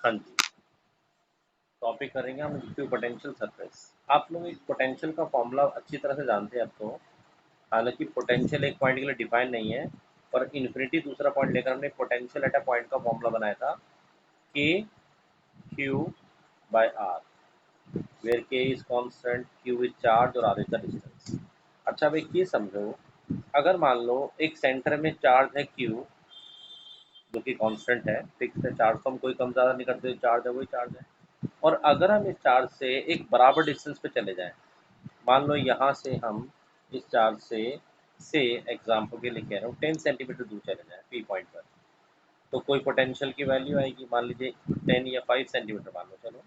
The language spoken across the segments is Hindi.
हाँ जी, टॉपिक करेंगे हम इक्विपोटेंशियल सरफेस। आप लोग एक पोटेंशियल का फॉर्मूला अच्छी तरह से जानते हैं अब तो। हालांकि पोटेंशियल एक पॉइंट के लिए डिफाइन नहीं है, पर इन्फिनिटी दूसरा पॉइंट लेकर हमने पोटेंशियल एट अ पॉइंट का फॉर्मूला बनाया था, के क्यू बाय आर, वेयर के is constant, Q is charge और आर इज द डिस्टेंस। अच्छा, अब एक चीज समझो, अगर मान लो एक सेंटर में चार्ज है क्यू, जो कि कांस्टेंट है, फिक्स है, चार्ज तो हम कोई कम ज़्यादा नहीं करते, चार्ज है वही चार्ज है। और अगर हम इस चार्ज से एक बराबर डिस्टेंस पे चले जाएं, मान लो यहाँ से हम इस चार्ज से एग्जाम्पल के लिए कह रहा हूँ 10 सेंटीमीटर दूर चले जाएं पी पॉइंट पर, तो कोई पोटेंशियल की वैल्यू आएगी, मान लीजिए 10 या 5 सेंटीमीटर मान लो, चलो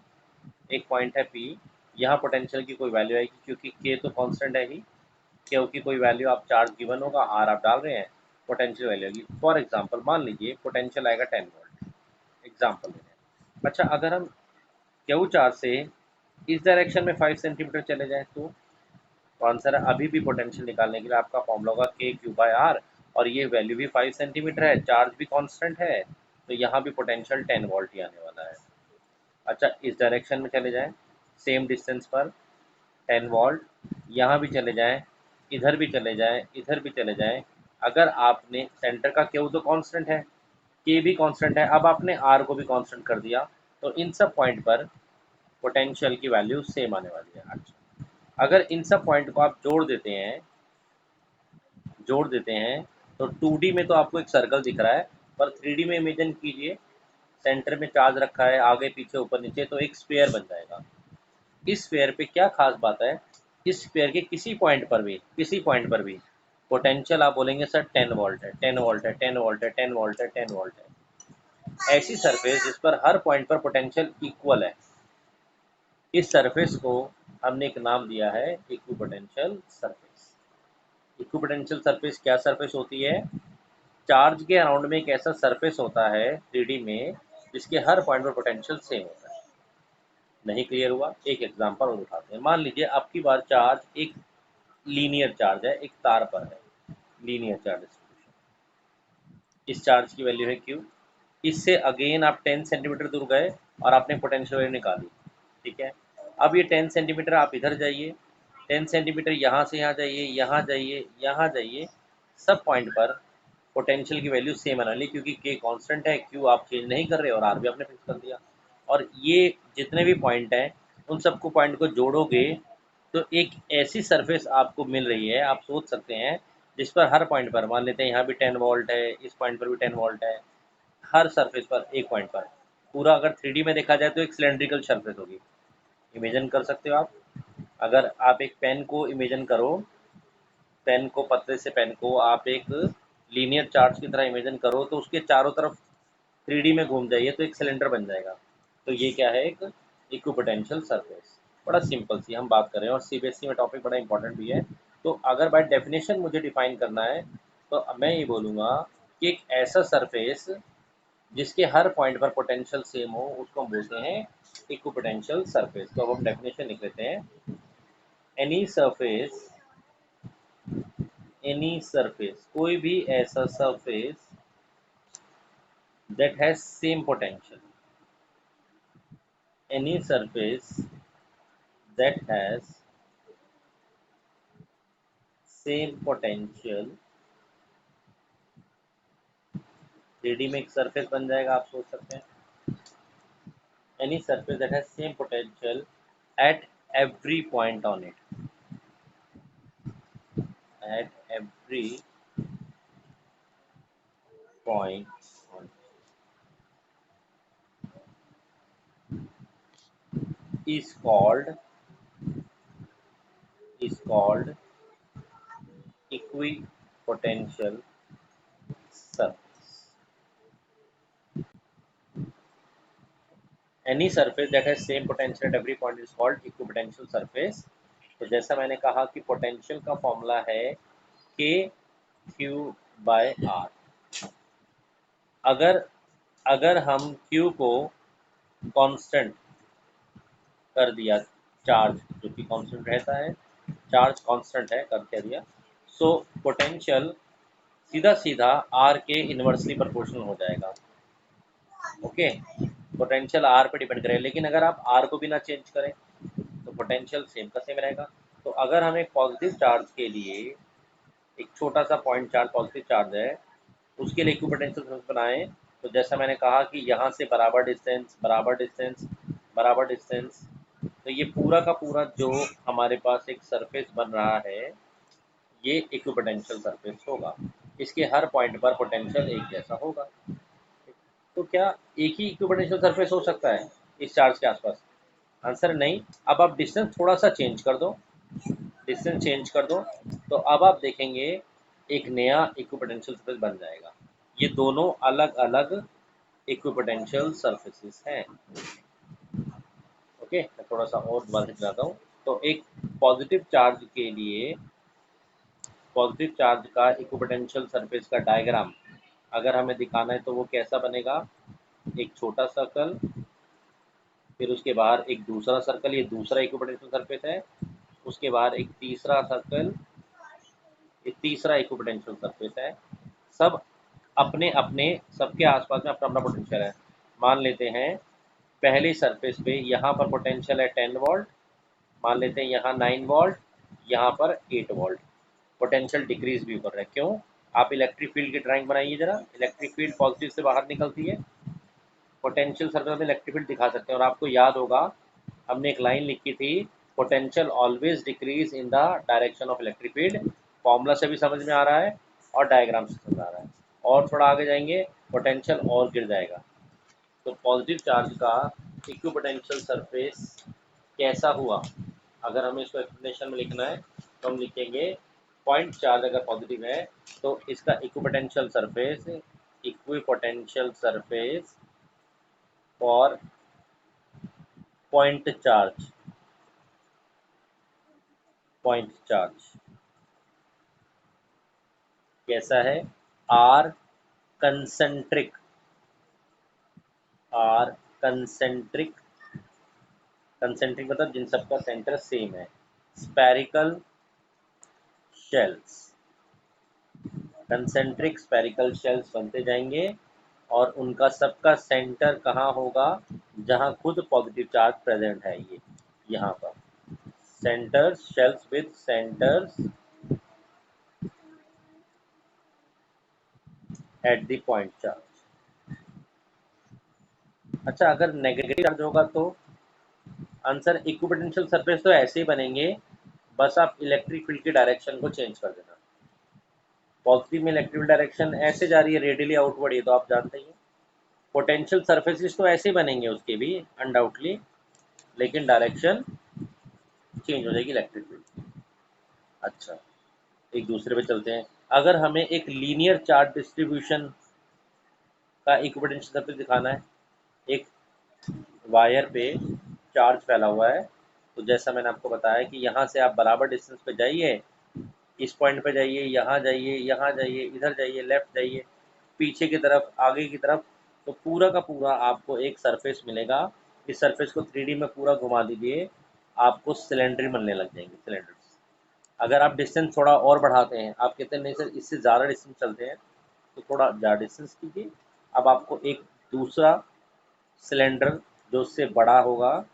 एक पॉइंट है पी, यहाँ पोटेंशियल की कोई वैल्यू आएगी क्योंकि के तो कांस्टेंट है ही, क्योंकि कोई वैल्यू आप चार्ज गिवन होगा, आर आप डाल रहे हैं, पोटेंशियल वैल्यू होगी। फॉर एग्जांपल मान लीजिए पोटेंशियल आएगा 10 वोल्ट, एग्जांपल ले रहे हैं। अच्छा, अगर हम क्यू चार्ज से इस डायरेक्शन में 5 सेंटीमीटर चले जाएं तो आंसर है अभी भी पोटेंशियल निकालने के लिए आपका फॉर्मूला होगा के क्यू बाय आर, और ये वैल्यू भी 5 सेंटीमीटर है, चार्ज भी कांस्टेंट है, तो यहाँ भी पोटेंशियल 10 वोल्ट ही आने वाला है। अच्छा, इस डायरेक्शन में चले जाएं सेम डिस्टेंस पर 10 वोल्ट, यहाँ भी चले जाएं, इधर भी चले जाएं, इधर भी चले जाएं, अगर आपने सेंटर का क्यू तो कांस्टेंट है, के भी कांस्टेंट है, अब आपने आर को भी कांस्टेंट कर दिया, तो इन सब पॉइंट पर पोटेंशियल की वैल्यू सेम आने वाली है। अच्छा, अगर इन सब पॉइंट को आप जोड़ देते हैं तो 2D में तो आपको एक सर्कल दिख रहा है, पर 3D में इमेजिन कीजिए, सेंटर में चार्ज रखा है, आगे पीछे ऊपर नीचे, तो एक स्फीयर बन जाएगा। इस स्फीयर पे क्या खास बात है, इस स्फीयर के किसी पॉइंट पर भी पोटेंशियल आप बोलेंगे सर 10 वोल्ट है, 10 वोल्ट है, 10 वोल्ट है, 10 वोल्ट है, 10 वोल्ट है। ऐसी सरफेस जिस पर हर पॉइंट पर पोटेंशियल इक्वल है, इस सरफेस को हमने एक नाम दिया है इक्विपोटेंशियल सरफेस। इक्विपोटेंशियल सरफेस क्या सरफेस होती है? चार्ज के अराउंड में एक ऐसा सरफेस होता है 3D में जिसके हर पॉइंट पर पोटेंशियल सेम होता है। नहीं क्लियर हुआ? एक एग्जांपल और उठाते हैं। मान लीजिए आपकी बार चार्ज एक लीनियर चार्ज है, एक तार पर है, लीनियर चार्ज डिस्ट्रीब्यूशन। इस चार्ज की वैल्यू है क्यू, इससे अगेन आप 10 सेंटीमीटर दूर गए और आपने पोटेंशियल वैल्यू निकाली, ठीक है। अब ये 10 सेंटीमीटर आप इधर जाइए, 10 सेंटीमीटर यहाँ से यहाँ जाइए, यहाँ जाइए, यहाँ जाइए, सब पॉइंट पर पोटेंशियल की वैल्यू सेम आने वाली, क्योंकि के कांस्टेंट है, क्यू आप चेंज नहीं कर रहे और आर भी आपने फिक्स कर दिया। और ये जितने भी पॉइंट हैं उन सबको पॉइंट को जोड़ोगे तो एक ऐसी सरफेस आपको मिल रही है, आप सोच सकते हैं, जिस पर हर पॉइंट पर, मान लेते हैं यहाँ भी 10 वोल्ट है, इस पॉइंट पर भी 10 वोल्ट है, हर सरफेस पर एक पॉइंट पर पूरा, अगर 3D में देखा जाए तो एक सिलेंड्रिकल सरफेस होगी। इमेजिन कर सकते हो आप, अगर आप एक पेन को इमेजिन करो, पेन को, पतले से पेन को आप एक लीनियर चार्ज की तरह इमेजिन करो, तो उसके चारों तरफ 3D में घूम जाइए तो एक सिलेंडर बन जाएगा। तो ये क्या है? एक इक्विपोटेंशियल सरफेस। बड़ा सिंपल सी हम बात कर रहे हैं, और CBSE में टॉपिक बड़ा इंपॉर्टेंट भी है। तो अगर बाय डेफिनेशन मुझे डिफाइन करना है तो मैं ये बोलूँगा कि एक ऐसा सरफेस जिसके हर पॉइंट पर पोटेंशियल सेम हो उसको हम बोलते हैं इक्विपोटेंशियल सरफेस। तो अब हम डेफिनेशन लिख लेते हैं। एनी सरफेस, कोई भी ऐसा surface that has same potential, any surface that has same potential, 3D में एक सरफेस बन जाएगा, आप सोच सकते हैं। any surface that has same potential at every point on it, at every point on it, is called equipotential surface. Any surface that has same potential at every point is called equipotential surface. तो जैसा मैंने कहा कि पोटेंशियल का फॉर्मूला है के क्यू बाय आर। अगर अगर हम क्यू को कांस्टेंट कर दिया, चार्ज जो कि कांस्टेंट रहता है, चार्ज कांस्टेंट है, कर क्या दिया, सो पोटेंशियल सीधा सीधा आर के इन्वर्सली प्रोपोर्शनल हो जाएगा। ओके, पोटेंशियल आर पे डिपेंड करेगा, लेकिन अगर आप आर को भी ना चेंज करें तो पोटेंशियल सेम का सेम रहेगा। तो अगर हम एक पॉजिटिव चार्ज के लिए एक छोटा सा पॉइंट चार्ज पॉजिटिव चार्ज है, उसके लिए इक्विपोटेंशियल सरफेस बनाएं, तो जैसा मैंने कहा कि यहाँ से बराबर डिस्टेंस बराबर डिस्टेंस बराबर डिस्टेंस, तो ये पूरा का पूरा जो हमारे पास एक सरफेस बन रहा है ये इक्विपोटेंशियल सरफेस होगा। इसके हर पॉइंट पर पोटेंशियल एक जैसा होगा। तो क्या एक ही इक्विपोटेंशियल सरफेस हो सकता है इस चार्ज के आसपास? आंसर नहीं। अब आप डिस्टेंस थोड़ा सा चेंज कर दो, डिस्टेंस चेंज कर दो, तो अब आप देखेंगे एक नया इक्विपोटेंशियल सरफेस बन जाएगा। ये दोनों अलग अलग इक्विपोटेंशियल सरफेसेस हैं। ओके, मैं थोड़ा सा और दोबारा से दिखाता हूँ। तो एक पॉजिटिव चार्ज के लिए पॉजिटिव चार्ज का इक्विपोटेंशियल सरफेस का डायग्राम अगर हमें दिखाना है तो वो कैसा बनेगा? एक छोटा सर्कल, फिर उसके बाहर एक दूसरा सर्कल, ये दूसरा इक्विपोटेंशियल सरफेस है, उसके बाहर एक तीसरा सर्कल, ये तीसरा इक्विपोटेंशियल सरफेस है। सब अपने अपने सबके आसपास में अपना अपना पोटेंशियल है। मान लेते हैं पहली सरफेस पे यहाँ पर पोटेंशियल है 10 वोल्ट, मान लेते हैं यहाँ 9 वोल्ट, यहाँ पर 8 वोल्ट। पोटेंशियल डिक्रीज भी कर रहा है। क्यों? आप इलेक्ट्रिक फील्ड की ड्राइंग बनाइए जरा। इलेक्ट्रिक फील्ड पॉजिटिव से बाहर निकलती है, पोटेंशियल सरफेस में इलेक्ट्रिक फील्ड दिखा सकते हैं। और आपको याद होगा हमने एक लाइन लिखी थी, potential always decrease in the direction of electric field. Formula से भी समझ में आ रहा है और डायग्राम से समझ में आ रहा है। और थोड़ा आगे जाएंगे पोटेंशियल और गिर जाएगा। तो पॉजिटिव चार्ज का इक्विपोटेंशियल सरफेस कैसा हुआ? अगर हमें इसको एक्सप्लेनेशन में लिखना है तो हम लिखेंगे पॉइंट चार्ज अगर पॉजिटिव है तो इसका equipotential surface for point charge कैसा है? Are concentric, are concentric, concentric मतलब जिन सबका सेंटर सेम है। Spherical shells, concentric spherical shells बनते जाएंगे और उनका सबका सेंटर कहाँ होगा? जहाँ खुद पॉजिटिव चार्ज प्रेजेंट है, ये यहाँ पर centres, shells with centres at the point charge. अच्छा, अगर नेगेटिव चार्ज होगा तो आंसर इक्विपोटेंशियल सरफेस तो ऐसे ही बनेंगे, बस आप इलेक्ट्रिक फील्ड की डायरेक्शन को चेंज कर देना। पॉजिटिव में इलेक्ट्रिक डायरेक्शन ऐसे जा रही है रेडियली आउटवर्ड, ये तो आप जानते ही हैं। पोटेंशियल सरफेसेस तो ऐसे बनेंगे उसके भी अनडाउटली, लेकिन डायरेक्शन चेंज हो जाएगी इलेक्ट्रिक फील्ड। अच्छा, एक दूसरे पे चलते हैं। अगर हमें एक लीनियर चार्ज डिस्ट्रीब्यूशन का इक्विपोटेंशियल सरफेस दिखाना है, एक वायर पे चार्ज फैला हुआ है, तो जैसा मैंने आपको बताया कि यहाँ से आप बराबर डिस्टेंस पे जाइए, इस पॉइंट पे जाइए, यहाँ जाइए, इधर जाइए, लेफ्ट जाइए, पीछे की तरफ, आगे की तरफ, तो पूरा का पूरा आपको एक सरफेस मिलेगा। इस सरफेस को 3D में पूरा घुमा दीजिए, आपको सिलेंडर बनने लग जाएंगे, सिलेंडर्स। अगर आप डिस्टेंस थोड़ा और बढ़ाते हैं, आप कहते हैं नहीं सर इससे ज़्यादा डिस्टेंस चलते हैं, तो थोड़ा ज़्यादा डिस्टेंस कीजिए। अब आपको एक दूसरा सिलेंडर जो उससे बड़ा होगा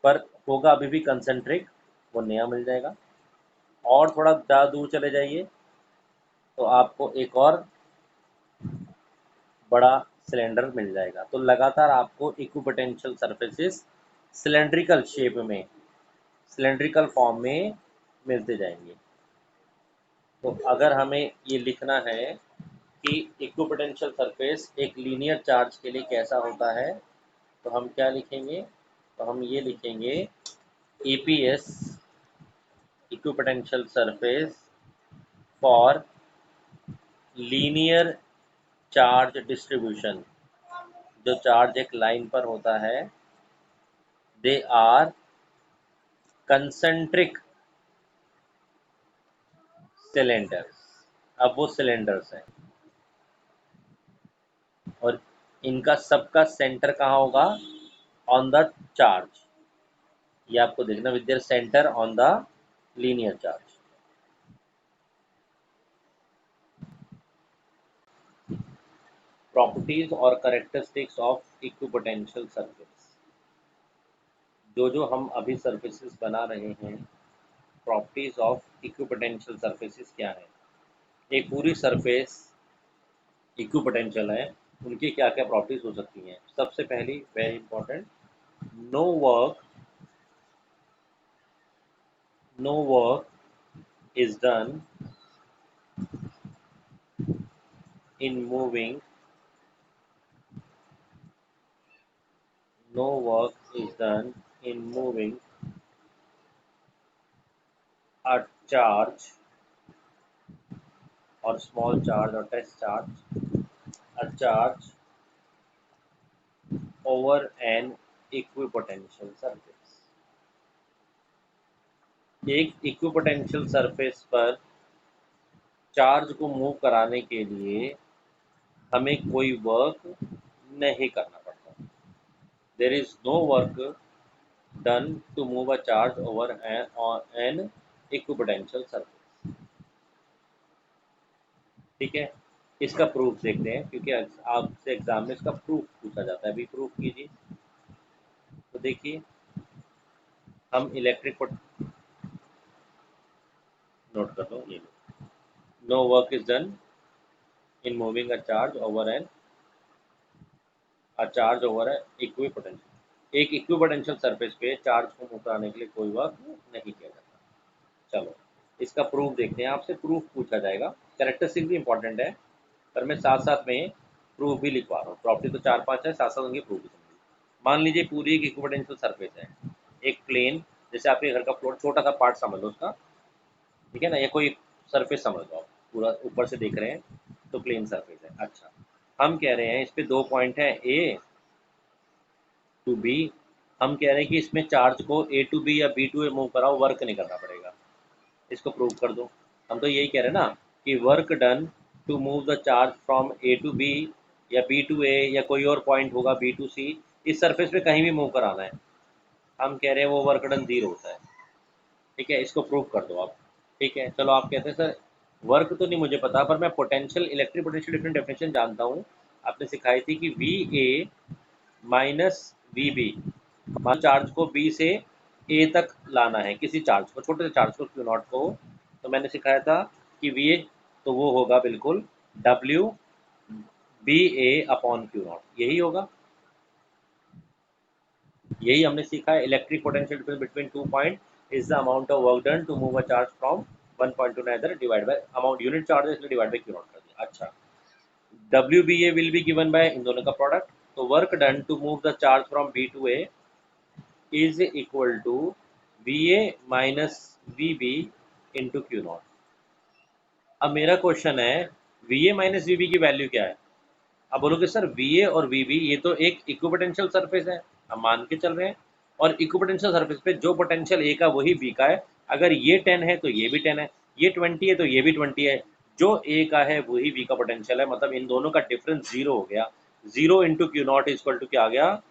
पर होगा अभी भी कंसेंट्रिक, वो नया मिल जाएगा। और थोड़ा ज़्यादा दूर चले जाइए तो आपको एक और बड़ा सिलेंडर मिल जाएगा। तो लगातार आपको इक्विपोटेंशियल सरफेसेस सिलेंड्रिकल शेप में, सिलेंड्रिकल फॉर्म में मिलते जाएंगे। तो अगर हमें ये लिखना है कि इक्विपोटेंशियल सरफेस एक लीनियर चार्ज के लिए कैसा होता है, तो हम क्या लिखेंगे? तो हम ये लिखेंगे EPS, equipotential surface for linear charge distribution. जो चार्ज एक लाइन पर होता है, दे आर कंसेंट्रिक सिलेंडर्स। अब वो सिलेंडर्स हैं और इनका सबका सेंटर कहाँ होगा? On the charge. ये आपको देखना with their centre on the linear charge. Properties और करेक्टरिस्टिक्स ऑफ इक्विपोटेंशियल सरफेस। जो हम अभी सरफेसेस बना रहे हैं, प्रॉपर्टीज ऑफ इक्विपोटेंशियल सरफेसेस क्या है। एक पूरी सरफेस इक्विपोटेंशियल है, उनकी क्या क्या प्रॉपर्टीज हो सकती हैं। सबसे पहली very important, no work no work is done in moving no work is done in moving a charge or small charge or test charge, a charge over an equipotential surface। एक इक्विपोटेंशियल सरफेस पर चार्ज को मूव कराने के लिए हमें कोई वर्क नहीं करना पड़ता। There is no work done to move a charge over an equipotential surface. ठीक है, इसका प्रूफ देखते हैं, क्योंकि आपसे एग्जाम में इसका प्रूफ पूछा जाता है। अभी प्रूफ कीजिए। तो देखिए, हम इलेक्ट्रिक नोट कर लो, ये no work is done in moving a charge over equipotential. एक इक्विपोटेंशियल सरफेस पे चार्ज को मूव कराने के लिए कोई वर्क नहीं किया जाता। चलो, इसका प्रूफ देखते हैं। आपसे प्रूफ पूछा जाएगा। कैरेक्टरिस्टिक भी इंपॉर्टेंट है, पर मैं साथ साथ में प्रूफ भी लिखवा रहा हूँ। प्रॉपर्टी तो 4-5 है, साथ साथ उनके प्रूफ भी समझिए। मान लीजिए पूरी एक इक्विपोटेंशियल सरफेस है, एक प्लेन, जैसे आपके घर का फ्लोर छोटा सा पार्ट समझ लो उसका, ठीक है ना, या कोई सरफेस समझ लो आप, पूरा ऊपर से देख रहे हैं तो प्लेन सरफेस है। अच्छा, हम कह रहे हैं इस पे 2 पॉइंट है, ए टू बी। हम कह रहे हैं कि इसमें चार्ज को ए टू बी या बी टू ए मूव कराओ, वर्क नहीं करना पड़ेगा। इसको प्रूव कर दो। हम तो यही कह रहे हैं ना कि work done to move the charge from A to B या बी टू ए या कोई और पॉइंट होगा बी टू सी, इस सरफेस पे कहीं भी मूव कराना है, हम कह रहे हैं वो वर्क डन 0 होता है। ठीक है, इसको प्रूव कर दो आप। ठीक है, चलो आप कहते हैं सर वर्क तो नहीं मुझे पता, पर मैं potential, electric potential different definition जानता हूँ। आपने सिखाई थी कि V A minus V B, मान चार्ज को बी से ए तक लाना है, किसी चार्ज को, छोटे से चार्ज को, क्यू नॉट को। तो मैंने सिखाया था कि वी ए, तो वो होगा बिल्कुल W B A upon Q naught, यही होगा। यही हमने सीखा है। Electric potential difference between 2 point is the amount of work done to move a charge from 1 point to another divide by amount, unit charge है इसलिए डिवाइड बाय क्यू नॉट कर दिया। अच्छा, W B A will be given by इन दोनों का प्रोडक्ट। तो work done to move the charge from B to A is equal to V A minus V B into q naught. अब मेरा क्वेश्चन है, V A minus V B की वैल्यू क्या है। अब बोलोगे सर वी ए और वी बी ये तो एक इक्विपोटेंशियल सरफेस है, हम मान के चल रहे हैं, और इक्विपोटेंशियल सरफेस पे जो पोटेंशियल ए का वही बी का है। अगर ये 10 है तो ये भी 10 है, ये 20 है तो ये भी 20 है। जो ए का है वही बी का पोटेंशियल है, मतलब इन दोनों का डिफरेंस 0 हो गया। 0 into q naught equal to क्या आ गया,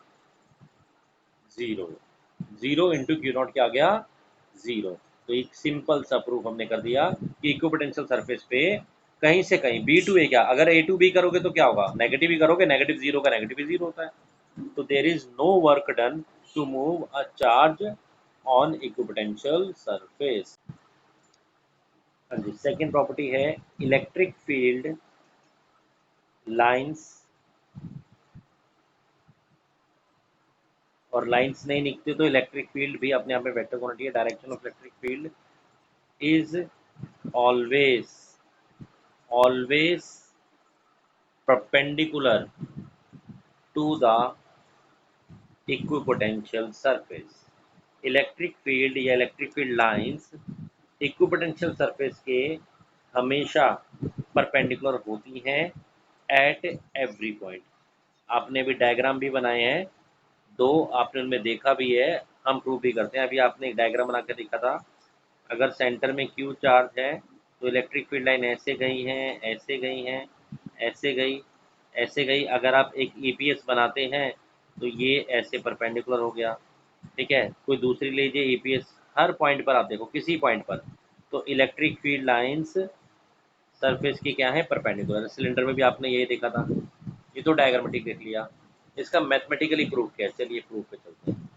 0। 0 इंटू क्यू नॉट क्या आ गया, 0। तो एक सिंपल सा प्रूफ हमने कर दिया कि इक्विपोटेंशियल सरफेस पे कहीं से कहीं बी टू ए, क्या अगर ए टू बी करोगे तो क्या होगा, नेगेटिव ही करोगे, नेगेटिव 0 का नेगेटिव ही 0 होता है। तो there is no work done to move a charge on equipotential surface. हाँ जी, सेकेंड प्रॉपर्टी है इलेक्ट्रिक फील्ड लाइंस, और लाइंस नहीं निकलती तो इलेक्ट्रिक फील्ड भी अपने आप में वेक्टर क्वांटिटी है। Direction of electric field is always always perpendicular to the equipotential surface। Electric field या electric field lines equipotential surface के हमेशा परपेंडिकुलर होती हैं एट एवरी पॉइंट। आपने भी डायग्राम भी बनाए हैं, दो आपने उनमें देखा भी है, हम प्रूव भी करते हैं। अभी आपने एक डायग्राम बना के देखा था, अगर सेंटर में क्यू चार्ज है तो इलेक्ट्रिक फील्ड लाइन ऐसे गई हैं, ऐसे गई हैं, ऐसे गई, ऐसे गई। अगर आप एक ईपीएस बनाते हैं तो ये ऐसे परपेंडिकुलर हो गया। ठीक है, कोई दूसरी लीजिए ईपीएस, हर पॉइंट पर आप देखो, किसी पॉइंट पर तो इलेक्ट्रिक फील्ड लाइंस सरफेस की क्या है, परपेंडिकुलर। सिलेंडर में भी आपने यही देखा था, ये तो डायग्रामेटिक देख लिया, इसका मैथमेटिकली प्रूफ क्या है, चलिए प्रूफ पे चलते हैं।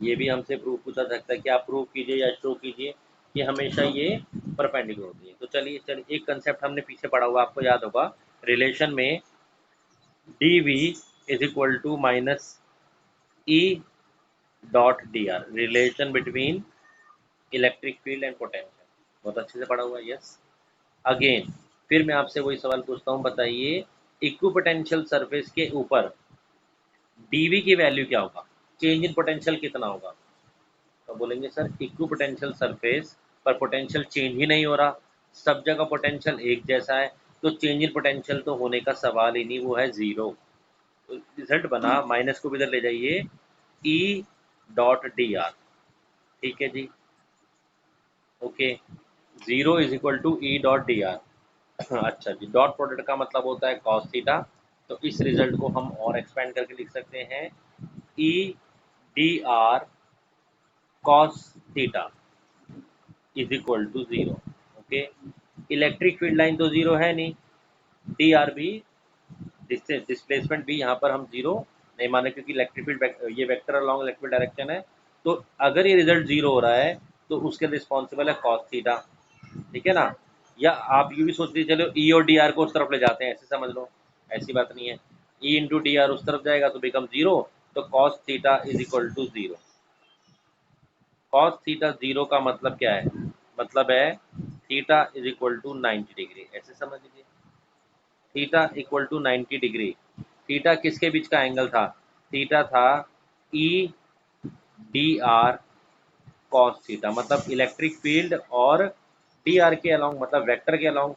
ये भी हमसे प्रूफ पूछा सकता है कि आप प्रूफ कीजिए या शो कीजिए कि हमेशा ये परपेंडिकुलर होती है। तो चलिए एक कंसेप्ट हमने पीछे पढ़ा हुआ, आपको याद होगा, रिलेशन में d V is equal to minus E dot D r, relation between electric field and potential, बहुत अच्छे से पढ़ा हुआ है। यस, अगेन फिर मैं आपसे वही सवाल पूछता हूँ, बताइए इक्विपोटेंशियल सरफेस के ऊपर डीवी की वैल्यू क्या होगा, चेंज इन पोटेंशियल कितना होगा। तो बोलेंगे सर इक्विपोटेंशियल सरफेस पर पोटेंशियल चेंज ही नहीं हो रहा, सब जगह पोटेंशियल एक जैसा है, तो चेंज इन पोटेंशियल तो होने का सवाल ही नहीं, वो है जीरो। तो रिजल्ट बना, माइनस को भी इधर ले जाइए, ई डॉट डी आर, ठीक है जी, okay, zero is equal to E dot D R. अच्छा जी, डॉट प्रोडक्ट का मतलब होता है कॉस थीटा, तो इस रिजल्ट को हम और एक्सपेंड करके लिख सकते हैं, E d r cos theta is equal to zero. Okay, electric field line तो जीरो है नहीं, डी आर भी, डिस्प्लेसमेंट भी यहाँ पर हम जीरो नहीं माने, क्योंकि इलेक्ट्रिक फील्ड ये वेक्टर अलॉन्ग इलेक्ट्रिक डायरेक्शन है, तो अगर ये रिजल्ट जीरो हो रहा है तो उसके रिस्पॉन्सिबल है कॉस थीटा, ठीक है ना। या आप ये भी सोच लीजिए, चलो ई और डी आर को उस तरफ ले जाते हैं, ऐसे समझ लो, ऐसी बात नहीं है, ई इंटू डी आर उस तरफ जाएगा तो बिकम जीरो, तो cos theta is equal to zero. Cos theta zero का मतलब क्या है, मतलब है theta is equal to 90 degree, ऐसे समझ लीजिए, theta equal to 90 degree. Theta किसके बीच का एंगल था, थीटा था E d r cos theta, मतलब इलेक्ट्रिक फील्ड और डी आर के अलोंग, मतलब वेक्टर के अलोंग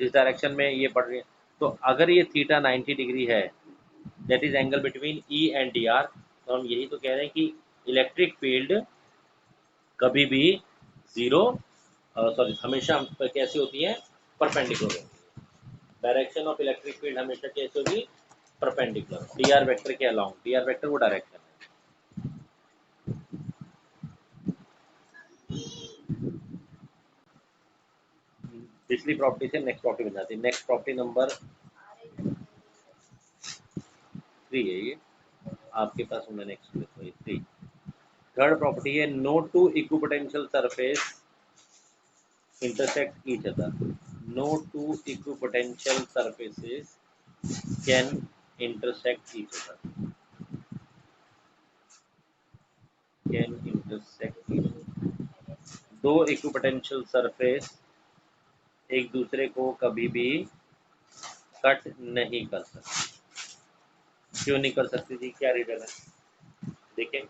जिस डायरेक्शन में ये बढ़ रही है। तो अगर ये थीटा 90 डिग्री है, that is angle between E and D r, तो हम यही तो कह रहे हैं कि इलेक्ट्रिक फील्ड कभी भी जीरो, सॉरी हमेशा कैसी होती है, परपेंडिकुलर होती है, डायरेक्शन ऑफ इलेक्ट्रिक फील्ड हमेशा कैसे होगी, परपेंडिकुलर, डी आर वेक्टर के अलोंग, डी आर वेक्टर वो डायरेक्शन है। पिछली प्रॉपर्टी से नेक्स्ट प्रॉपर्टी बन जाती है, नेक्स्ट प्रॉपर्टी नंबर 3 है ये, आपके पास मैंने नेक्स्ट 3, थर्ड प्रॉपर्टी है, no two equipotential surface intersect each other, no two equipotential surfaces can intersect each other, can intersect each other, दो इक्विपोटेंशियल सरफेस एक दूसरे को कभी भी कट नहीं कर सकते, क्यों नहीं कर सकती जी, क्या रीजन है, देखें,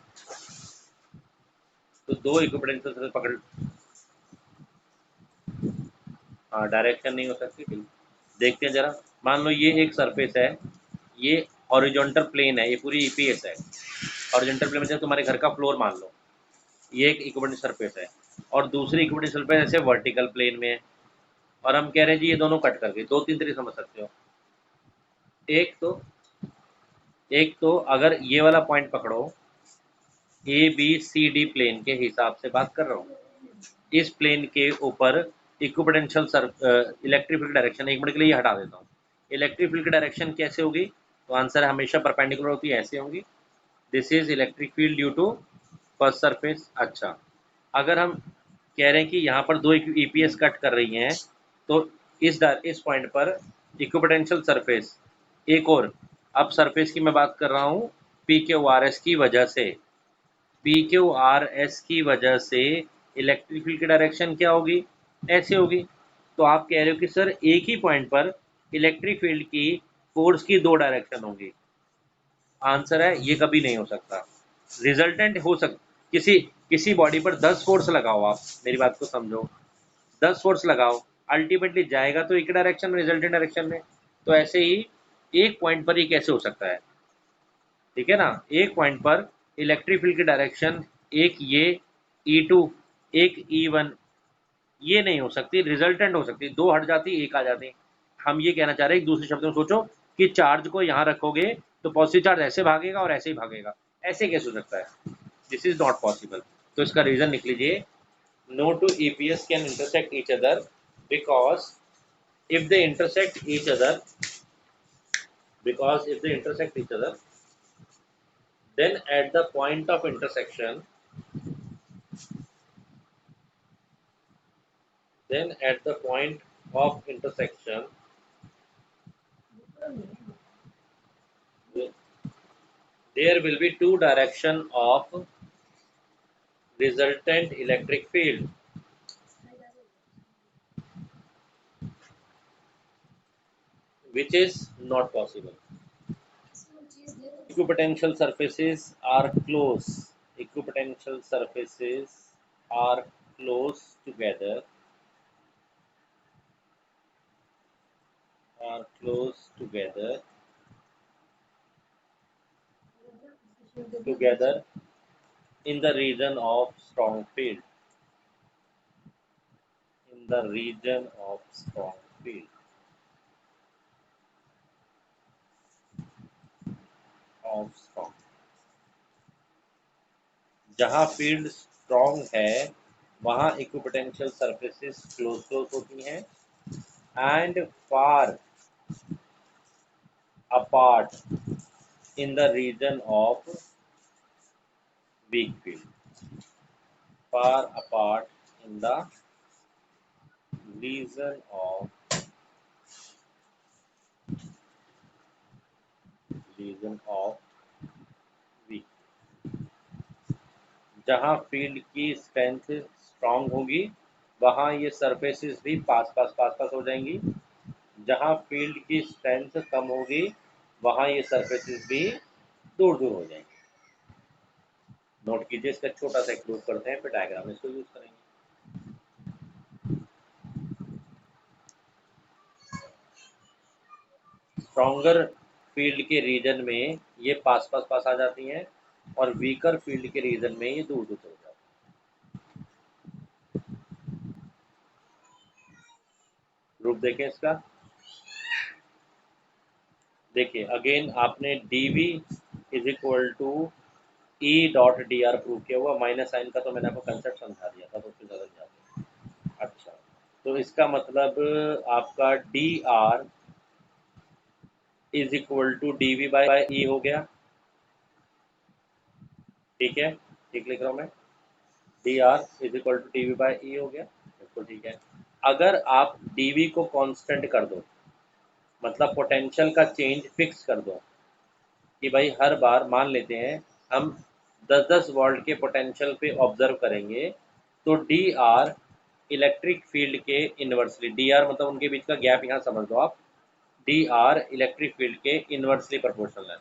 तो दो इक्विपोटेंशियल सरफेस पकड़, हाँ डायरेक्शन नहीं हो सकती, ठीक, देखते हैं जरा, मान लो ये एक सरफेस है, ये हॉरिजॉन्टल प्लेन है, ये पूरी ईपीएस है, हॉरिजॉन्टल प्लेन मतलब तुम्हारे घर का फ्लोर मान लो, ये एक इक्विपोटेंशियल सरफेस है, और दूसरी इक्विपोटेंशियल सरफेस ऐसे वर्टिकल प्लेन में है, और हम कह रहे हैं जी ये दोनों कट करके, दो तीन तरीके समझ सकते हो, एक तो अगर ये वाला पॉइंट पकड़ो, A B C D plane के हिसाब से बात कर रहा हूँ, इस प्लेन के ऊपर इक्विपोटेंशियल इलेक्ट्रिक फील्ड डायरेक्शन, एक मिनट के लिए ये हटा देता हूँ, इलेक्ट्रिक फील्ड की डायरेक्शन कैसे होगी, तो आंसर हमेशा परपेंडिकुलर होती है, ऐसे होंगी, this is electric field due to first surface. अच्छा, अगर हम कह रहे हैं कि यहाँ पर दो ईपीएस कट कर रही हैं, तो इस पॉइंट पर इक्विपोटेंशियल सरफेस, एक और, अब सरफेस की मैं बात कर रहा हूँ पी क्यू आर एस की वजह से, पी क्यू आर एस की वजह से इलेक्ट्रिक फील्ड की डायरेक्शन क्या होगी, ऐसे होगी, तो आप कह रहे हो कि सर एक ही पॉइंट पर इलेक्ट्रिक फील्ड की फोर्स की दो डायरेक्शन होगी, आंसर है ये कभी नहीं हो सकता, रिजल्टेंट हो सक, किसी किसी बॉडी पर 10 फोर्स लगाओ, आप मेरी बात को समझो, 10 फोर्स लगाओ, अल्टीमेटली जाएगा तो एक डायरेक्शन में, रिजल्टेंट डायरेक्शन में, तो ऐसे ही एक पॉइंट पर ये कैसे हो सकता है, ठीक है ना, एक पॉइंट पर इलेक्ट्रिक फील्ड की डायरेक्शन, एक ये E2, एक E1, ये नहीं हो सकती, रिजल्टेंट हो सकती, दो हट जाती एक आ जाती, हम ये कहना चाह रहे हैं, दूसरे शब्दों में सोचो कि चार्ज को यहाँ रखोगे तो पॉजिटिव चार्ज ऐसे भागेगा और ऐसे ही भागेगा, ऐसे कैसे हो सकता है, दिस इज नॉट पॉसिबल, तो इसका रीजन लिख लीजिए, no two EPS can intersect each other because if they intersect each other because if they intersect each other, then at the point of intersection, then at the point of intersection, there will be two direction of resultant electric field, which is not possible. Equipotential surfaces are close. Equipotential surfaces are close together. Are close together. Together in the region of strong field. In the region of strong field. Of strong. जहाँ फील्ड स्ट्रॉन्ग है वहाँ इक्विपोटेंशियल सरफेसेस क्लोज क्लोज होती हैं and far apart in the region of weak field, far apart in the region of weak. जहाँ फील्ड की स्ट्रेंथ स्ट्रांग होगी वहाँ ये सरफेसेस भी पास पास पास पास हो जाएंगी। जहाँ फील्ड की स्ट्रेंथ कम होगी वहाँ ये सरफेसेस भी दूर दूर हो जाएंगे। नोट कीजिए, इसका छोटा सा एक प्रूफ करते हैं, फिर डायग्राम इसको यूज करेंगे। स्ट्रॉन्गर फील्ड के रीजन में ये पास पास पास आ जाती हैं और वीकर फील्ड के रीजन में ये दूर दूर चल जाती हैं। प्रूफ देखें इसका। देखिए अगेन आपने dv is equal to E dot D r prove किया हुआ। माइनस साइन का तो मैंने आपको कंसेप्ट समझा दिया था, तो उससे ज़्यादा नहीं जाते। अच्छा, तो इसका मतलब आपका D R is equal to D V by E हो गया। ठीक है, ठीक लिख रहा हूँ मैं। D R is equal to D V by E हो गया, बिल्कुल ठीक है। अगर आप डी वी को कांस्टेंट कर दो, मतलब पोटेंशियल का चेंज फिक्स कर दो कि भाई हर बार मान लेते हैं हम 10-10 वोल्ट के पोटेंशियल पे ऑब्जर्व करेंगे, तो डी आर इलेक्ट्रिक फील्ड के इन्वर्सली, डी आर मतलब उनके बीच का गैप यहाँ समझ लो आप, डी आर इलेक्ट्रिक फील्ड के इन्वर्सली प्रोपोर्शनल है।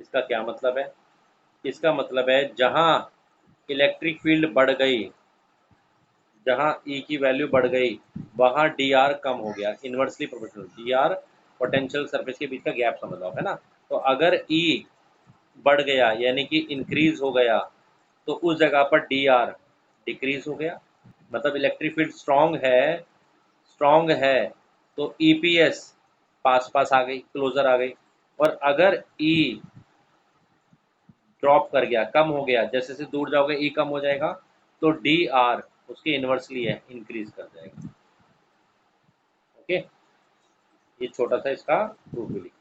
इसका क्या मतलब है? इसका मतलब है जहाँ इलेक्ट्रिक फील्ड बढ़ गई, जहाँ ई की वैल्यू बढ़ गई वहाँ डी आर कम हो गया, inversely proportional. D R potential surface के बीच का गैप समझ लो, है ना। तो अगर ई बढ़ गया यानी कि इंक्रीज हो गया, तो उस जगह पर डी आर डिक्रीज हो गया। मतलब इलेक्ट्रिक फील्ड स्ट्रॉन्ग है तो ईपीएस पास पास आ गई, क्लोजर आ गई। और अगर ई ड्रॉप कर गया, कम हो गया, जैसे जैसे दूर जाओगे ई कम हो जाएगा, तो डी आर उसके इन्वर्सली है, इंक्रीज कर जाएगा। ओके, ये छोटा सा इसका प्रूफ भी लिखिए।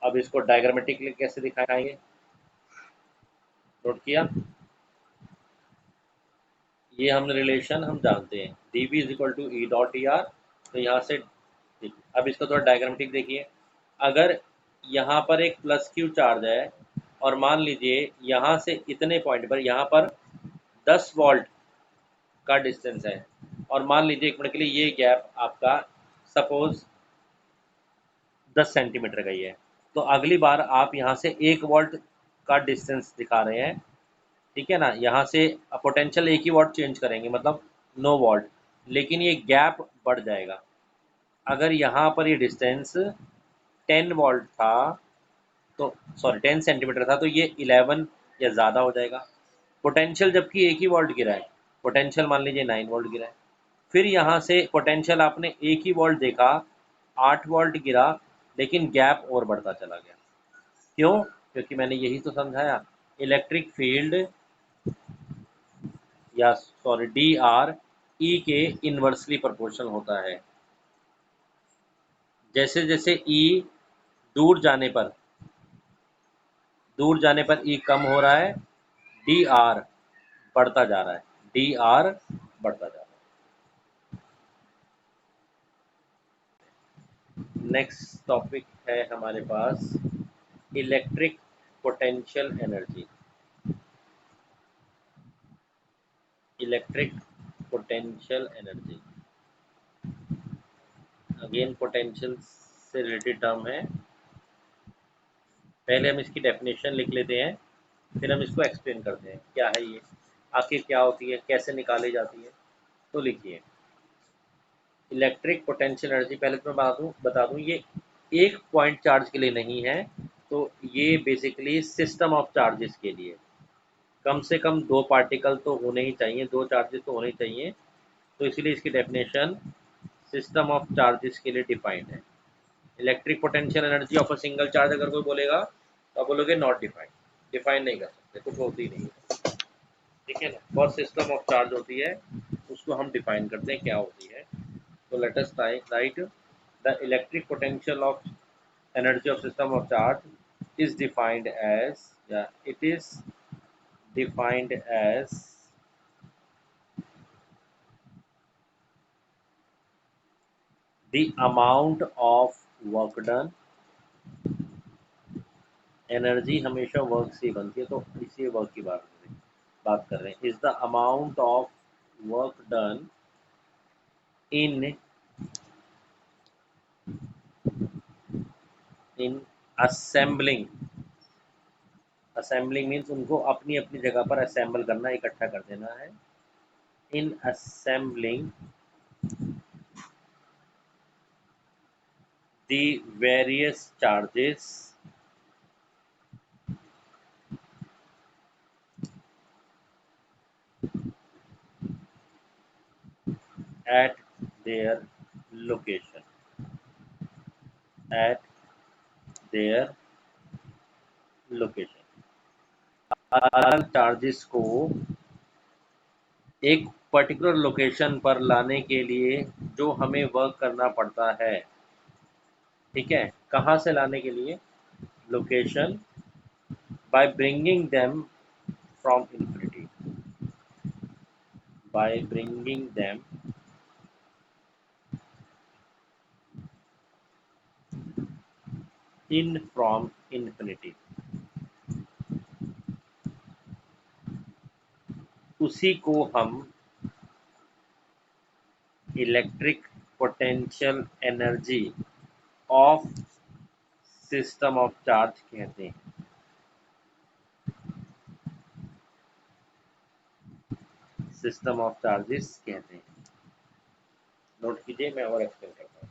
अब इसको डायग्रामेटिकली कैसे दिखाएंगे, नोट किया? ये हम रिलेशन हम जानते हैं, d B is equal to E dot D r. तो यहाँ से अब इसको थोड़ा डायग्रामेटिक देखिए। अगर यहाँ पर एक प्लस क्यू चार्ज है और मान लीजिए यहाँ से इतने पॉइंट पर यहाँ पर 10 वोल्ट का डिस्टेंस है, और मान लीजिए एक मिनट के लिए ये गैप आपका सपोज 10 सेंटीमीटर का ही है, तो अगली बार आप यहाँ से 1 वोल्ट का डिस्टेंस दिखा रहे हैं, ठीक है ना। यहाँ से पोटेंशियल एक ही वोल्ट चेंज करेंगे, मतलब 9 वोल्ट, लेकिन ये गैप बढ़ जाएगा। अगर यहाँ पर ये डिस्टेंस 10 वोल्ट था, तो सॉरी 10 सेंटीमीटर था, तो ये 11 या ज़्यादा हो जाएगा। पोटेंशियल जबकि एक ही वोल्ट गिरा है, पोटेंशियल मान लीजिए 9 वोल्ट गिरा है। फिर यहाँ से पोटेंशियल आपने एक ही वोल्ट देखा, 8 वोल्ट गिरा, लेकिन गैप और बढ़ता चला गया। क्यों? क्योंकि मैंने यही तो समझाया, इलेक्ट्रिक फील्ड या सॉरी डी आर ई के इन्वर्सली प्रोपोर्शनल होता है। जैसे जैसे ई दूर जाने पर ई कम हो रहा है, डी आर बढ़ता जा रहा है, डी आर बढ़ता जा रहा है। नेक्स्ट टॉपिक है हमारे पास electric potential energy. Electric potential energy again potential से रिलेटेड टर्म है। पहले हम इसकी डेफिनेशन लिख लेते हैं, फिर हम इसको एक्सप्लेन करते हैं क्या है ये, आखिर क्या होती है, कैसे निकाली जाती है। तो लिखिए इलेक्ट्रिक पोटेंशियल एनर्जी, पहले तो मैं बता दूं ये एक पॉइंट चार्ज के लिए नहीं है, तो ये बेसिकली सिस्टम ऑफ चार्जेस के लिए कम से कम दो पार्टिकल तो होने ही चाहिए, दो चार्जेस तो होने ही चाहिए। तो इसलिए इसकी डेफिनेशन सिस्टम ऑफ चार्जेस के लिए डिफाइंड है। Electric potential energy of a single charge अगर कोई बोलेगा तो आप बोलोगे नॉट डिफाइंड, डिफाइन नहीं कर सकते, कुछ होती नहीं है, ठीक है ना। फॉर सिस्टम ऑफ चार्ज होती है, उसको हम डिफाइन करते हैं क्या होती है। तो let us right the electric potential of energy of system of charge is defined as, yeah, it is defined as the amount of work done। Energy हमेशा वर्क से बनती है, तो इसी वर्क की बात कर रहे हैं। Is the amount of work done in in assembling. Assembling means उनको अपनी अपनी जगह पर असेंबल करना, इकट्ठा कर देना है। इन assembling the various charges at their location, at their location। अलग चार्जेस को एक पर्टिकुलर लोकेशन पर लाने के लिए जो हमें वर्क करना पड़ता है, ठीक है, कहाँ से लाने के लिए, location, bye bringing them from infinity, bye bringing them in from infinity. उसी को हम electric potential energy of system of charge कहते हैं। सिस्टम ऑफ चार्जेस कहते हैं। नोट कीजिए, मैं और एक्सप्लेन करता हूँ।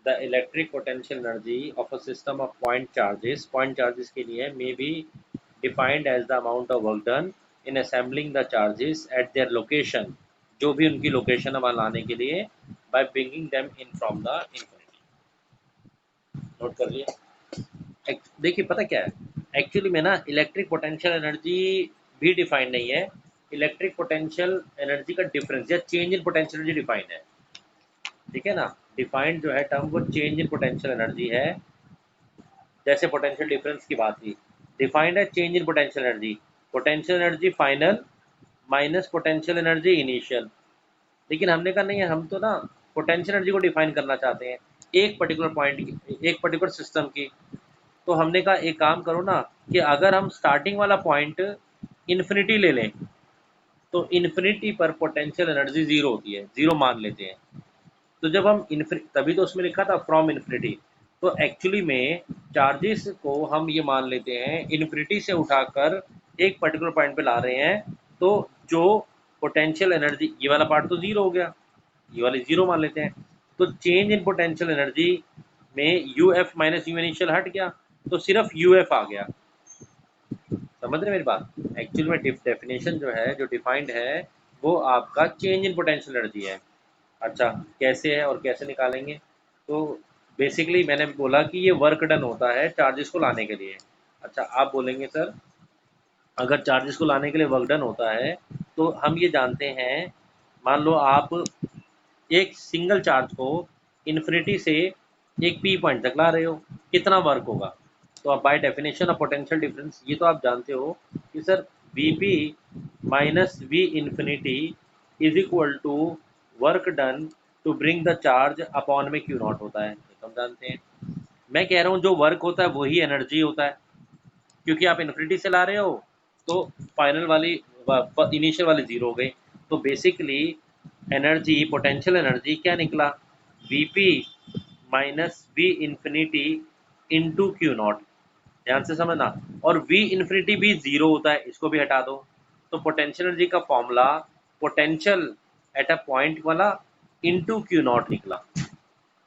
The electric potential energy of a system of point charges के लिए may be defined as the amount of work done in assembling the charges at their location, जो भी उनकी लोकेशन है वहाँ लाने के लिए, by bringing them in from the infinity. Note कर लिए। देखिए पता क्या है, एक्चुअली में ना इलेक्ट्रिक पोटेंशियल एनर्जी भी डिफाइंड नहीं है। इलेक्ट्रिक पोटेंशियल एनर्जी का डिफरेंस या change in potential energy defined है, ठीक है ना। डिफाइंड जो है टर्म वो चेंज इन पोटेंशियल एनर्जी है। जैसे पोटेंशियल डिफरेंस की बात की, डिफाइंड है change in potential energy, potential energy final minus potential energy initial. लेकिन हमने कहा नहीं है, हम तो ना पोटेंशियल एनर्जी को डिफाइन करना चाहते हैं एक पर्टिकुलर पॉइंट की, एक पर्टिकुलर सिस्टम की। तो हमने कहा एक काम करो ना कि अगर हम स्टार्टिंग वाला पॉइंट इन्फिनिटी ले लें, तो इन्फिनिटी पर पोटेंशियल एनर्जी जीरो होती है, जीरो मान लेते हैं। तो जब हम तभी तो उसमें लिखा था फ्रॉम इन्फिनिटी। तो एक्चुअली में चार्जेस को हम ये मान लेते हैं इन्फिनिटी से उठाकर एक पर्टिकुलर पॉइंट पे ला रहे हैं, तो जो पोटेंशियल एनर्जी, ये वाला पार्ट तो जीरो हो गया, ये वाले जीरो मान लेते हैं। तो चेंज इन पोटेंशियल एनर्जी में you F minus U initial हट गया, तो सिर्फ यू एफ आ गया। समझ रहे मेरी बात। एक्चुअल में डेफिनेशन जो है, जो डिफाइंड है, वो आपका चेंज इन पोटेंशियल एनर्जी है। अच्छा कैसे है और कैसे निकालेंगे, तो बेसिकली मैंने बोला कि ये वर्क डन होता है चार्जेस को लाने के लिए। अच्छा आप बोलेंगे सर अगर चार्जेस को लाने के लिए वर्क डन होता है तो हम ये जानते हैं मान लो आप एक सिंगल चार्ज को इन्फिनिटी से एक पी पॉइंट तक ला रहे हो, कितना वर्क होगा? तो आप by definition of potential difference ये तो आप जानते हो कि sir V P minus V infinity is equal to work done to bring the charge upon में क्यू नॉट होता है, ये तो हम जानते हैं। मैं कह रहा हूँ जो वर्क होता है वही एनर्जी होता है, क्योंकि आप इन्फिनिटी से ला रहे हो तो फाइनल वाली इनिशियल वाली जीरो हो गई। तो बेसिकली एनर्जी, पोटेंशियल एनर्जी क्या निकला? We P minus V infinity into q not. ध्यान से समझना। और वी इन्फिनिटी भी जीरो होता है, इसको भी हटा दो। तो पोटेंशियल एनर्जी का formula potential at a point वाला इंटू क्यू नॉट निकला,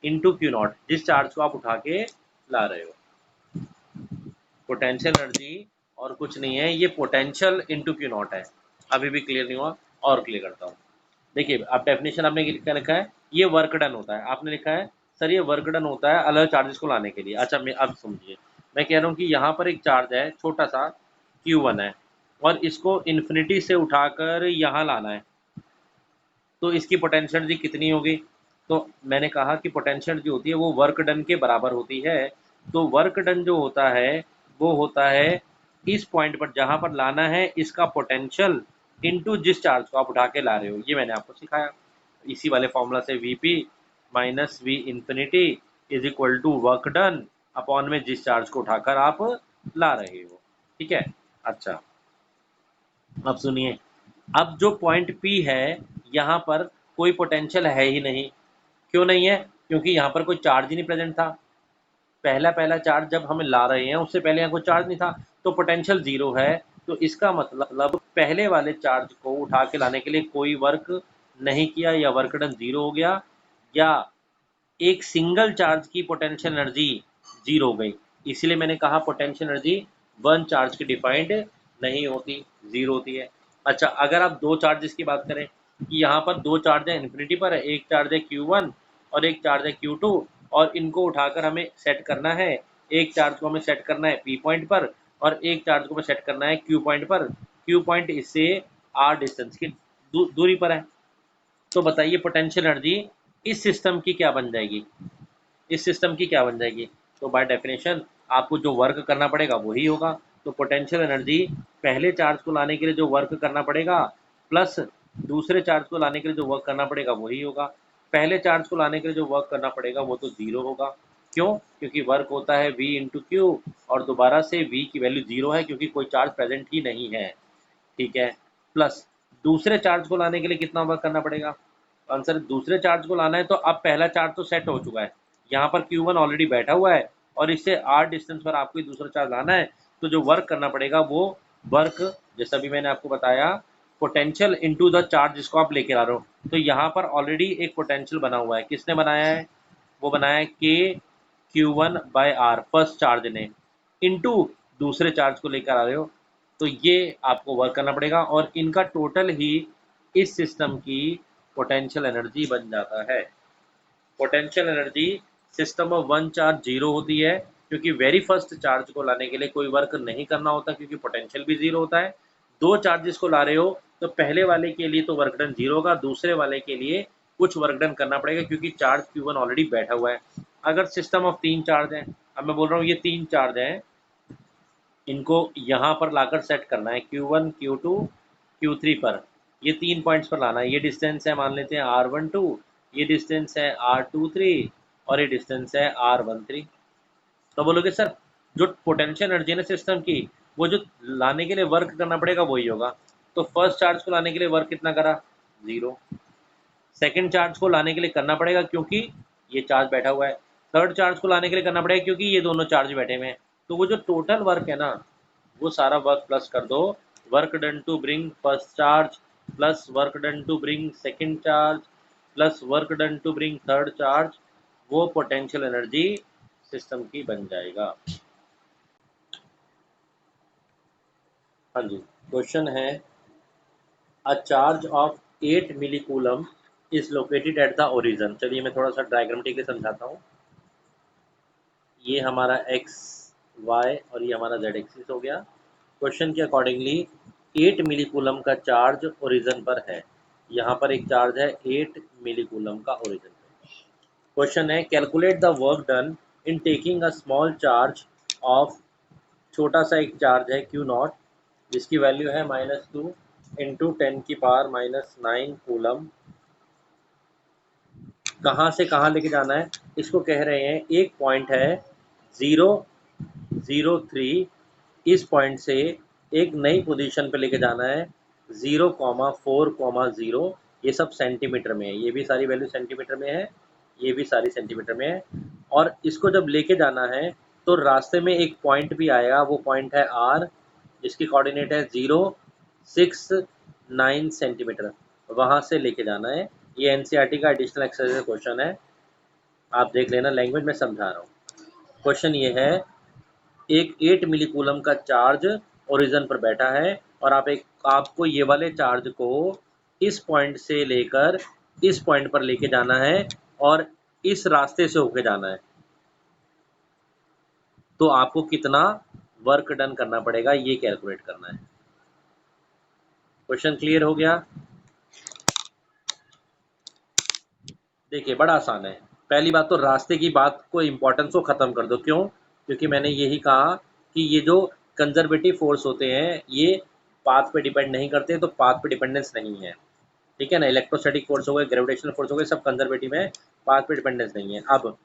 इंटू क्यू नॉट, जिस चार्ज को आप उठा के ला रहे हो। पोटेंशियल एनर्जी और कुछ नहीं है, ये पोटेंशियल इंटू क्यू नॉट है। अभी भी क्लियर नहीं हुआ, और क्लियर करता हूँ। देखिए आप डेफिनेशन आपने क्या लिखा है, ये वर्क डन होता है। आपने लिखा है सर ये वर्क डन होता है अलग चार्जेस को लाने के लिए। अच्छा मैं अब समझिए, मैं कह रहा हूँ कि यहाँ पर एक चार्ज है छोटा सा Q1 है, और इसको इन्फिनिटी से उठाकर यहाँ लाना है, तो इसकी पोटेंशियल एनर्जी कितनी होगी? तो मैंने कहा कि पोटेंशियल एनर्जी होती है वो वर्क डन के बराबर होती है। तो वर्क डन जो होता है वो होता है इस पॉइंट पर जहाँ पर लाना है इसका पोटेंशियल इनटू जिस चार्ज को आप उठा के ला रहे हो। ये मैंने आपको सिखाया इसी वाले फॉर्मूला से, V P minus V infinity is equal to work done upon में जिस चार्ज को उठाकर आप ला रहे हो। ठीक है। अच्छा अब सुनिए, अब जो पॉइंट P है यहाँ पर कोई पोटेंशियल है ही नहीं। क्यों नहीं है? क्योंकि यहाँ पर कोई चार्ज ही नहीं प्रेजेंट था। पहला पहला चार्ज जब हम ला रहे हैं उससे पहले यहाँ कोई चार्ज नहीं था, तो पोटेंशियल जीरो है। तो इसका मतलब पहले वाले चार्ज को उठा के लाने के लिए कोई वर्क नहीं किया, या वर्क डन जीरो हो गया, या एक सिंगल चार्ज की पोटेंशियल एनर्जी जीरो हो गई। इसलिए मैंने कहा पोटेंशियल एनर्जी वन चार्ज की डिफाइंड नहीं होती, जीरो होती है। अच्छा अगर आप दो चार्जेस की बात करें कि यहाँ पर दो चार्ज है इन्फिनिटी पर, एक चार्ज है Q1 और एक चार्ज है Q2, और इनको उठाकर हमें सेट करना है। एक चार्ज को हमें सेट करना है P पॉइंट पर, और एक चार्ज को हमें सेट करना है Q पॉइंट पर। Q पॉइंट इससे R डिस्टेंस की दूरी पर है। तो बताइए पोटेंशियल एनर्जी इस सिस्टम की क्या बन जाएगी? इस सिस्टम की क्या बन जाएगी? तो बाय डेफिनेशन आपको जो वर्क करना पड़ेगा वही होगा। तो पोटेंशियल एनर्जी पहले चार्ज को लाने के लिए जो वर्क करना पड़ेगा प्लस दूसरे चार्ज को लाने के लिए जो वर्क करना पड़ेगा वही होगा। पहले चार्ज को लाने के लिए जो वर्क करना पड़ेगा वो तो जीरो होगा। क्यों? क्योंकि वर्क होता है V इंटू क्यू, और दोबारा से V की वैल्यू जीरो है क्योंकि कोई चार्ज प्रेजेंट ही नहीं है। ठीक है। प्लस दूसरे चार्ज को लाने के लिए कितना वर्क करना पड़ेगा? आंसर दूसरे चार्ज को लाना है तो अब पहला चार्ज तो सेट हो चुका है, यहाँ पर Q1 ऑलरेडी बैठा हुआ है, और इससे R डिस्टेंस पर आपको दूसरा चार्ज लाना है। तो जो वर्क करना पड़ेगा वो वर्क, जैसा भी मैंने आपको बताया, पोटेंशियल इनटू द चार्ज जिसको आप लेके आ रहे हो। तो यहाँ पर ऑलरेडी एक पोटेंशियल बना हुआ है, किसने बनाया है? वो बनाया है K Q1/R फर्स्ट चार्ज ने, इनटू दूसरे चार्ज को लेकर आ रहे हो। तो ये आपको वर्क करना पड़ेगा, और इनका टोटल ही इस सिस्टम की पोटेंशियल एनर्जी बन जाता है। पोटेंशियल एनर्जी सिस्टम में वन चार्ज जीरो होती है, क्योंकि वेरी फर्स्ट चार्ज को लाने के लिए कोई वर्क नहीं करना होता, क्योंकि पोटेंशियल भी जीरो होता है। दो चार्जेस को ला रहे हो तो पहले वाले के लिए तो वर्क डन जीरो होगा, दूसरे वाले के लिए कुछ वर्क डन करना पड़ेगा क्योंकि चार्ज Q1 ऑलरेडी बैठा हुआ है। अगर सिस्टम ऑफ तीन चार्ज है, अब मैं बोल रहा हूँ ये तीन चार्ज हैं, इनको यहाँ पर लाकर सेट करना है Q1 Q2 Q3 पर। ये तीन पॉइंट्स पर लाना है। ये डिस्टेंस है मान लेते हैं R12, ये डिस्टेंस है R23, और ये डिस्टेंस है R13। तो बोलोगे सर जो पोटेंशियल एनर्जी है ना सिस्टम की, वो जो लाने के लिए वर्क करना पड़ेगा वही होगा। तो फर्स्ट चार्ज को लाने के लिए वर्क कितना करा? जीरो। सेकंड चार्ज को लाने के लिए करना पड़ेगा क्योंकि ये चार्ज बैठा हुआ है। थर्ड चार्ज को लाने के लिए करना पड़ेगा क्योंकि ये दोनों चार्ज बैठे हुए हैं। तो वो जो टोटल वर्क है ना, वो सारा वर्क प्लस कर दो, work done to bring first charge plus work done to bring second charge plus work done to bring third charge, वो पोटेंशियल एनर्जी सिस्टम की बन जाएगा। हाँ जी, क्वेश्चन है a charge of 8 millicoulomb is located at the origin. चलिए मैं थोड़ा सा डायग्रामेटिकली समझाता हूँ। ये हमारा एक्स वाई और ये हमारा जेड एक्सिस हो गया। क्वेश्चन के अकॉर्डिंगली 8 मिलीकूलम का चार्ज ओरिजिन पर है। यहाँ पर एक चार्ज है 8 मिली कूलम का ओरिजिन पे। क्वेश्चन है calculate the work done in taking a small charge of, छोटा सा एक चार्ज है क्यू नॉट जिसकी वैल्यू है -2 इंटू 10⁻⁻9 कूलम, कहाँ से कहाँ लेके जाना है इसको कह रहे हैं। एक पॉइंट है 0, 0, 3, इस पॉइंट से एक नई पोजीशन पे लेके जाना है 0,4,0। ये सब सेंटीमीटर में है, ये भी सारी वैल्यू सेंटीमीटर में है, ये भी सारी सेंटीमीटर में है। और इसको जब लेके जाना है तो रास्ते में एक पॉइंट भी आएगा, वो पॉइंट है आर जिसकी कोऑर्डिनेट है 0,6,9 सेंटीमीटर, वहाँ से लेके जाना है। ये एनसीईआरटी का एडिशनल एक्सरसाइज क्वेश्चन है, आप देख लेना, लैंग्वेज में समझा रहा हूँ। क्वेश्चन ये है एक 8 मिली कूलम का चार्ज ओरिजिन पर बैठा है और आपको ये वाले चार्ज को इस पॉइंट से लेकर इस पॉइंट पर लेके जाना है और इस रास्ते से होके जाना है, तो आपको कितना वर्क डन करना पड़ेगा ये कैलकुलेट करना है। क्वेश्चन क्लियर हो गया? देखिए बड़ा आसान है। पहली बात तो रास्ते की बात को इम्पोर्टेंस को ख़त्म कर दो। क्यों? क्योंकि मैंने यही कहा कि ये जो कंजर्वेटिव फोर्स होते हैं ये पाथ पे डिपेंड नहीं करते, तो पाथ पे डिपेंडेंस नहीं है, ठीक है ना। इलेक्ट्रोस्टैटिक फोर्स हो गए, ग्रेविटेशनल फोर्स हो गए, सब कंजर्वेटिव है, पाथ पे डिपेंडेंस नहीं है। अब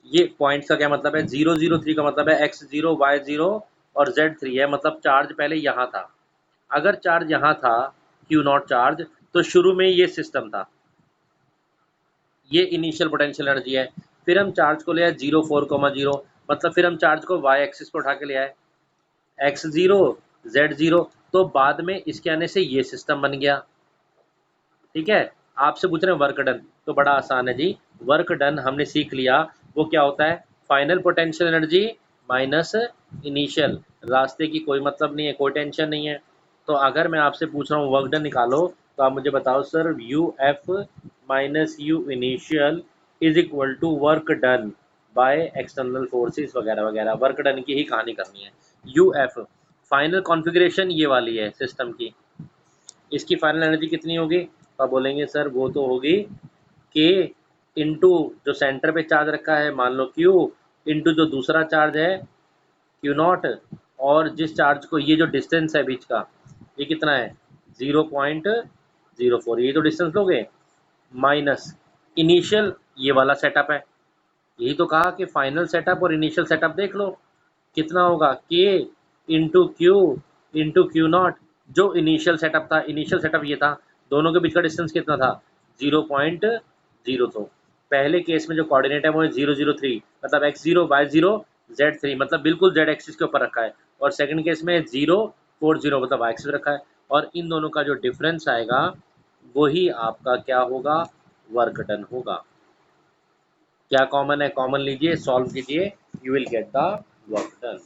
ये पॉइंट्स का क्या मतलब है? 0, 0, 3 का मतलब है x0 y0 और z3 है, मतलब चार्ज पहले यहाँ था। अगर चार्ज यहाँ था क्यू नॉट चार्ज, तो शुरू में ये सिस्टम था, ये इनिशियल पोटेंशियल एनर्जी है। फिर हम चार्ज को ले आए 0,4,0, मतलब फिर हम चार्ज को y एक्सिस पर उठा के ले आए x0 z0, तो बाद में इसके आने से ये सिस्टम बन गया, ठीक है। आपसे पूछ रहे हैं वर्क डन, तो बड़ा आसान है जी। वर्क डन हमने सीख लिया, वो क्या होता है? Final potential energy minus initial. रास्ते की कोई मतलब नहीं है, कोई टेंशन नहीं है। तो अगर मैं आपसे पूछ रहा हूँ वर्क डन निकालो, तो आप मुझे बताओ sir U F minus U initial is equal to work done by external forces वगैरह वगैरह। वर्क डन की ही कहानी करनी है। यू एफ फाइनल कॉन्फ़िगरेशन ये वाली है सिस्टम की, इसकी फाइनल एनर्जी कितनी होगी? तो आप बोलेंगे सर वो तो होगी के इंटू जो सेंटर पे चार्ज रखा है मान लो क्यू, इंटू जो दूसरा चार्ज है क्यू नॉट, और जिस चार्ज को ये जो डिस्टेंस है बीच का ये कितना है 0,04, ये तो डिस्टेंस लोगे, माइनस इनिशियल ये वाला सेटअप है। यही तो कहा कि फाइनल सेटअप और इनिशियल सेटअप देख लो कितना होगा, के इंटू क्यू नॉट। जो इनिशियल सेटअप था, इनिशियल सेटअप ये था, दोनों के बीच का डिस्टेंस कितना था 0,0। तो पहले केस में जो कोऑर्डिनेट है वो है 0,0,3, मतलब x0 y0 z3, मतलब बिल्कुल z एक्सिस के ऊपर रखा है। और सेकंड केस में 0,40 मतलब y एक्सिस रखा है। और इन दोनों का जो डिफरेंस आएगा वही आपका क्या होगा? वर्क डन होगा। क्या कॉमन है? कॉमन लीजिए, सॉल्व कीजिए, you will get the work done.